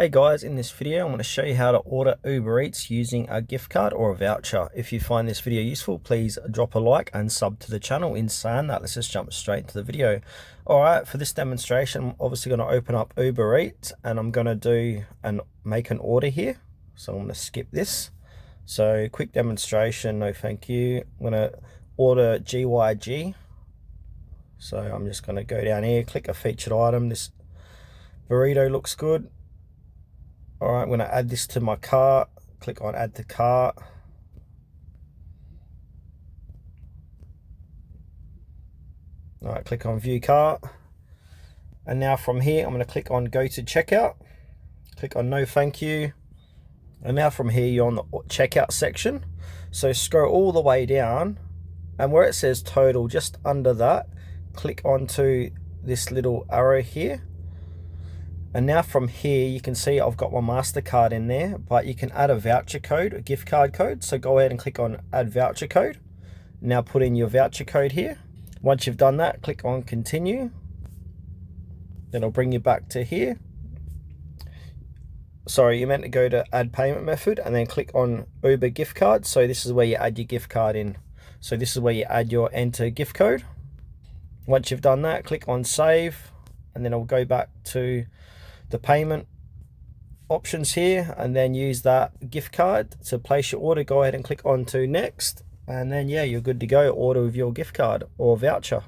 Hey guys, in this video I'm going to show you how to order Uber Eats using a gift card or a voucher. If you find this video useful, please drop a like and sub to the channel. In saying that, let's just jump straight into the video. Alright, for this demonstration I'm obviously going to open up Uber Eats and I'm going to make an order here. So I'm going to skip this. So quick demonstration, no thank you. I'm going to order GYG. So I'm just going to go down here, click a featured item. This burrito looks good. Alright, I'm going to add this to my cart. Click on add to cart. Alright, click on view cart. And now from here, I'm going to click on go to checkout. Click on no thank you. And now from here, you're on the checkout section. So scroll all the way down. And where it says total, just under that, click onto this little arrow here. And now from here, you can see I've got my MasterCard in there, but you can add a voucher code, a gift card code. So go ahead and click on add voucher code. Now put in your voucher code here. Once you've done that, click on continue. Then it'll bring you back to here. Sorry, you meant to go to add payment method and then click on Uber gift card. So this is where you add your gift card in. So this is where you add your enter gift code. Once you've done that, click on save, and then it'll go back to the payment options here, and then use that gift card to place your order. Go ahead and click on to next, and then yeah, you're good to go. Order with your gift card or voucher.